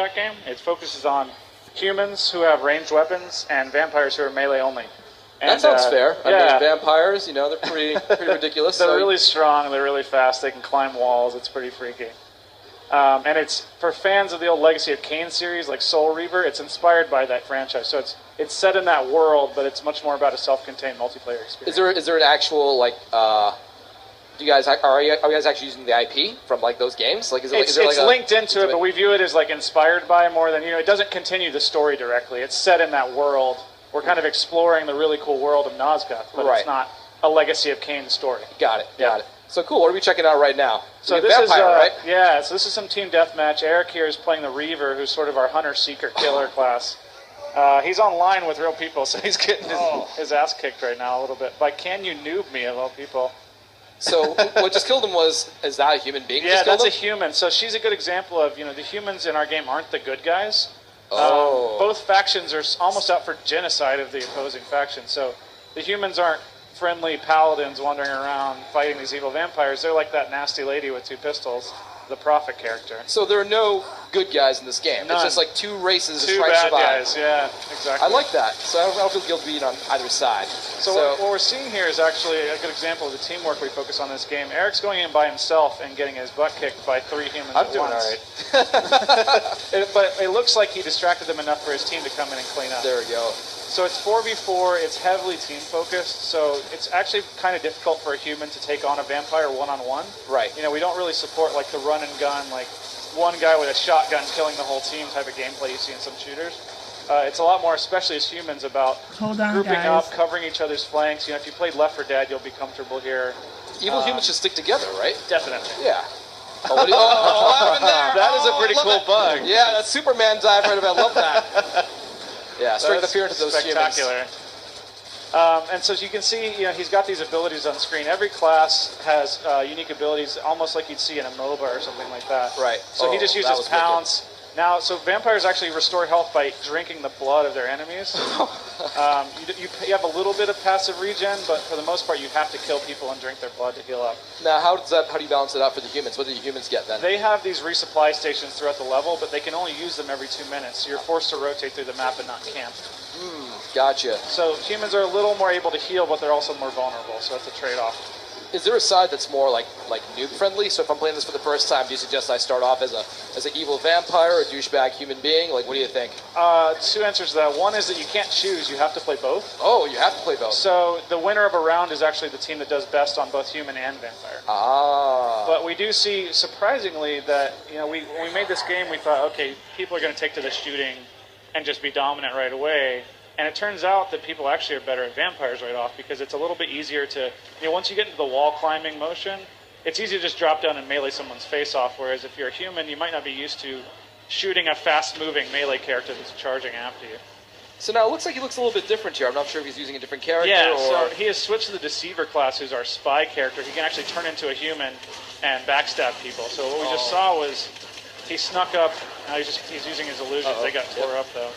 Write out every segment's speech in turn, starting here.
combat game. It focuses on humans who have ranged weapons and vampires who are melee only. And, that sounds fair. I yeah. mean, vampires, you know, they're pretty ridiculous. They're really strong. They're really fast. They can climb walls. It's pretty freaky. And it's for fans of the old Legacy of Kain series, like Soul Reaver. It's inspired by that franchise. So it's set in that world, but it's much more about a self-contained multiplayer experience. Is there an actual like? Do you guys are you guys actually using the IP from like those games? Like, is there linked into it, but we view it as like inspired by more than it doesn't continue the story directly. It's set in that world. We're kind of exploring the really cool world of Nosgoth, but it's not a Legacy of Kain story. Got it. So cool. What are we checking out right now? So this vampire, right? Yeah. So this is some team deathmatch. Eric here is playing the Reaver, who's sort of our hunter-seeker-killer class. He's online with real people, so he's getting his ass kicked right now a little bit. By Can You Noob Me, of all people. So what just killed him is that a human being? Yeah, that's a human. So she's a good example of, the humans in our game aren't the good guys. Both factions are almost out for genocide of the opposing faction. So the humans aren't friendly paladins wandering around fighting these evil vampires. They're like that nasty lady with 2 pistols, the Prophet character. So there are no good guys in this game. None. It's just like 2 races just trying to survive. Guys, yeah, exactly. I like that. So I don't feel guilty on either side. So what we're seeing here is actually a good example of the teamwork we focus on in this game. Eric's going in by himself and getting his butt kicked by 3 humans at once. I'm doing all right. But it looks like he distracted them enough for his team to come in and clean up. There we go. So it's 4v4, it's heavily team-focused, so it's actually kind of difficult for a human to take on a vampire one-on-one. Right. We don't really support like the run-and-gun, like one guy with a shotgun killing the whole team type of gameplay you see in some shooters. It's a lot more, especially as humans, about grouping up, covering each other's flanks. If you played Left 4 Dead, you'll be comfortable here. Evil humans should stick together, right? Definitely. Yeah. What happened there? That is a pretty cool bug. Yeah, that Superman dive right about. I love that. Yeah, straight appearance of those spectacular. And so as you can see, he's got these abilities on screen. Every class has unique abilities, almost like you'd see in a MOBA or something like that. Right. So he just uses pounce. Now, so vampires actually restore health by drinking the blood of their enemies. You have a little bit of passive regen, but for the most part, you have to kill people and drink their blood to heal up. Now, how do you balance it out for the humans? What do the humans get then? They have these resupply stations throughout the level, but they can only use them every 2 minutes. So you're forced to rotate through the map and not camp. Gotcha. So humans are a little more able to heal, but they're also more vulnerable, so that's a trade-off. Is there a side that's more like noob friendly? So if I'm playing this for the first time, do you suggest I start off as an evil vampire or a douchebag human being? Like, what do you think? 2 answers to that. One is that you can't choose; you have to play both. Oh, you have to play both. So the winner of a round is actually the team that does best on both human and vampire. But we do see, surprisingly, that when we made this game, we thought, okay, people are going to take to the shooting and just be dominant right away. And it turns out that people actually are better at vampires right off because it's a little bit easier to, once you get into the wall climbing motion, it's easy to just drop down and melee someone's face off, whereas if you're a human, you might not be used to shooting a fast-moving melee character that's charging after you. So now it looks like he looks a little bit different here. I'm not sure if he's using a different character so he has switched to the Deceiver class, who's our spy character. He can actually turn into a human and backstab people. So what we just saw was he snuck up. Now he's using his illusions. They got tore up, though.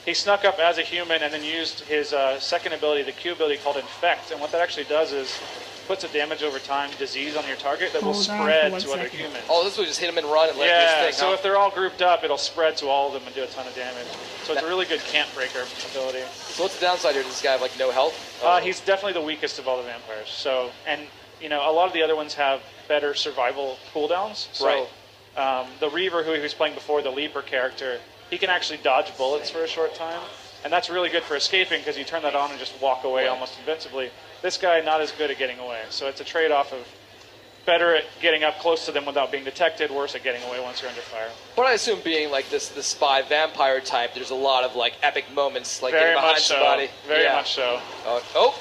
He snuck up as a human and then used his second ability, the Q ability called Infect. And what that actually does is puts a damage over time disease on your target that will spread to other humans. Oh, this will just hit him and run and let this thing. So if they're all grouped up, it'll spread to all of them and do a ton of damage. So it's a really good camp breaker ability. So what's the downside here? Does this guy have like no health? He's definitely the weakest of all the vampires. So, and a lot of the other ones have better survival cooldowns. So the Reaver, who he was playing before, the Leaper character, he can actually dodge bullets for a short time, and that's really good for escaping because you turn that on and just walk away almost invincibly. This guy, not as good at getting away, so it's a trade-off of better at getting up close to them without being detected, worse at getting away once you're under fire. But I assume being like this spy vampire type, there's a lot of like epic moments, like getting behind somebody. Very much so. Oh.